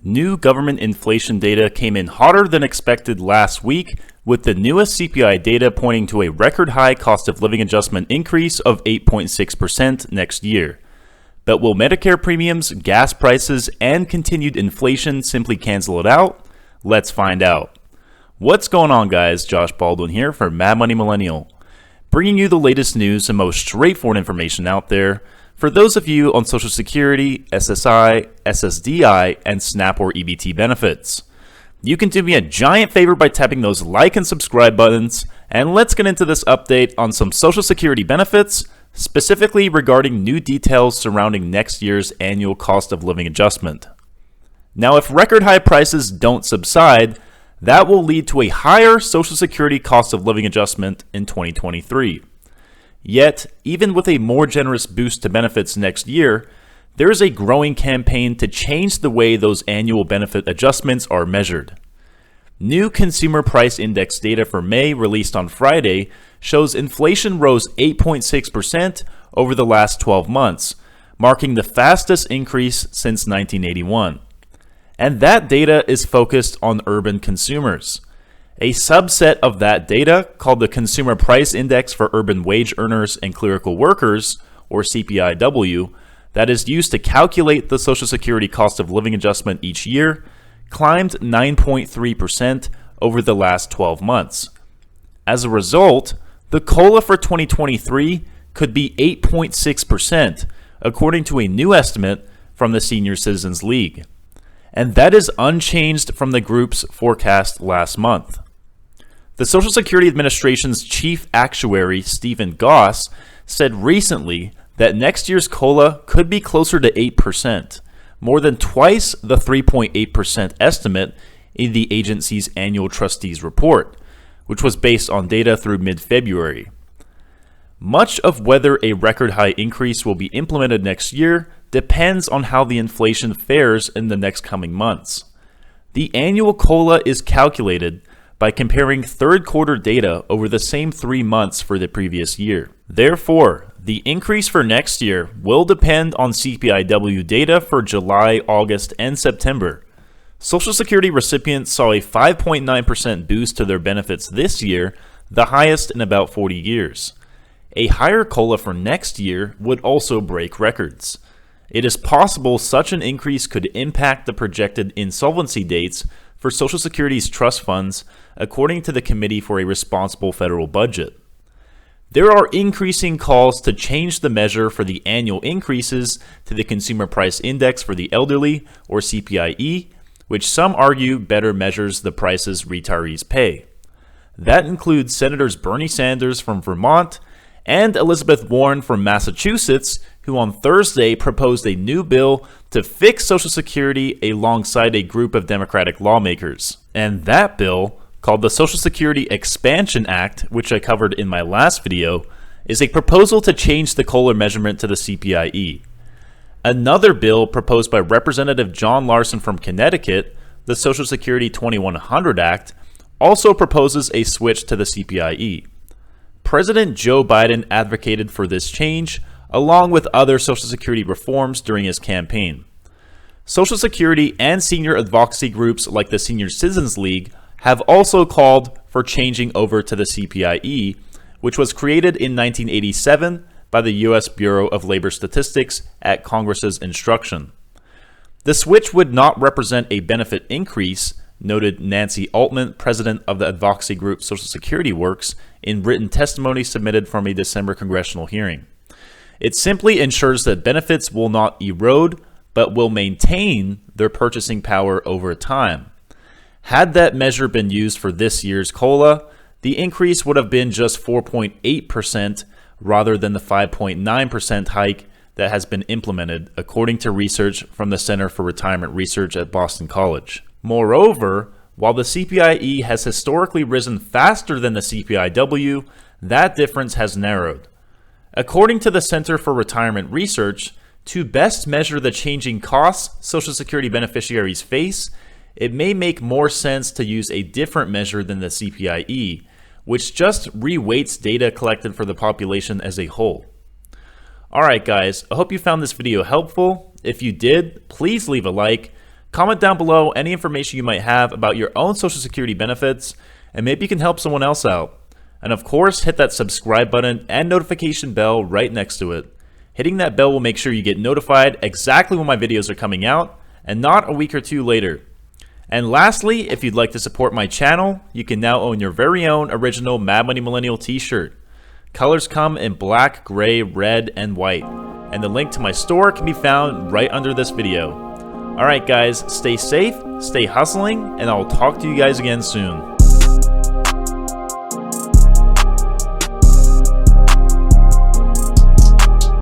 New government inflation data came in hotter than expected last week, with the newest CPI data pointing to a record high cost of living adjustment increase of 8.6% next year. But will Medicare premiums, gas prices, and continued inflation simply cancel it out? Let's find out. What's going on, guys? Josh Baldwin here for Mad Money Millennial, bringing you the latest news and most straightforward information out there for those of you on Social Security, SSI, SSDI, and SNAP or EBT benefits. You can do me a giant favor by tapping those like and subscribe buttons, and let's get into this update on some Social Security benefits, specifically regarding new details surrounding next year's annual cost of living adjustment. Now, if record high prices don't subside, that will lead to a higher Social Security cost of living adjustment in 2023. Yet, even with a more generous boost to benefits next year, there is a growing campaign to change the way those annual benefit adjustments are measured. New Consumer Price Index data for May, released on Friday, shows inflation rose 8.6% over the last 12 months, marking the fastest increase since 1981. And that data is focused on urban consumers. A subset of that data, called the Consumer Price Index for Urban Wage Earners and Clerical Workers, or CPIW, that is used to calculate the Social Security cost of living adjustment each year, climbed 9.3% over the last 12 months. As a result, the COLA for 2023 could be 8.6%, according to a new estimate from the Senior Citizens League. And that is unchanged from the group's forecast last month. The Social Security Administration's chief actuary, Stephen Goss, said recently that next year's COLA could be closer to 8%, more than twice the 3.8% estimate in the agency's annual trustees report, which was based on data through mid-February. Much of whether a record high increase will be implemented next year depends on how the inflation fares in the next coming months. The annual COLA is calculated by comparing third quarter data over the same 3 months for the previous year. Therefore, the increase for next year will depend on CPIW data for July, August, and September. Social Security recipients saw a 5.9% boost to their benefits this year, the highest in about 40 years. A higher COLA for next year would also break records. It is possible such an increase could impact the projected insolvency dates for Social Security's trust funds, according to the Committee for a Responsible Federal Budget. There are increasing calls to change the measure for the annual increases to the Consumer Price Index for the elderly, or CPIE, which some argue better measures the prices retirees pay. That includes Senators Bernie Sanders from Vermont and Elizabeth Warren from Massachusetts, who on Thursday proposed a new bill to fix Social Security alongside a group of Democratic lawmakers. And that bill, called the Social Security Expansion Act, which I covered in my last video, is a proposal to change the COLA measurement to the CPIE. Another bill proposed by Representative John Larson from Connecticut, the Social Security 2100 Act, also proposes a switch to the CPIE. President Joe Biden advocated for this change, along with other Social Security reforms during his campaign. Social Security and senior advocacy groups like the Senior Citizens League have also called for changing over to the CPIE, which was created in 1987 by the U.S. Bureau of Labor Statistics at Congress's instruction. The switch would not represent a benefit increase, noted Nancy Altman, president of the advocacy group Social Security Works, in written testimony submitted from a December congressional hearing. It simply ensures that benefits will not erode, but will maintain their purchasing power over time. Had that measure been used for this year's COLA, the increase would have been just 4.8% rather than the 5.9% hike that has been implemented, according to research from the Center for Retirement Research at Boston College. Moreover, while the CPIE has historically risen faster than the CPIW, that difference has narrowed. According to the Center for Retirement Research, to best measure the changing costs Social Security beneficiaries face, it may make more sense to use a different measure than the CPIE, which just re-weights data collected for the population as a whole. Alright guys, I hope you found this video helpful. If you did, please leave a like. Comment down below any information you might have about your own Social Security benefits, and maybe you can help someone else out. And of course, hit that subscribe button and notification bell right next to it. Hitting that bell will make sure you get notified exactly when my videos are coming out, and not a week or two later. And lastly, if you'd like to support my channel, you can now own your very own original Mad Money Millennial t-shirt. Colors come in black, gray, red, and white. And the link to my store can be found right under this video. Alright guys, stay safe, stay hustling, and I'll talk to you guys again soon.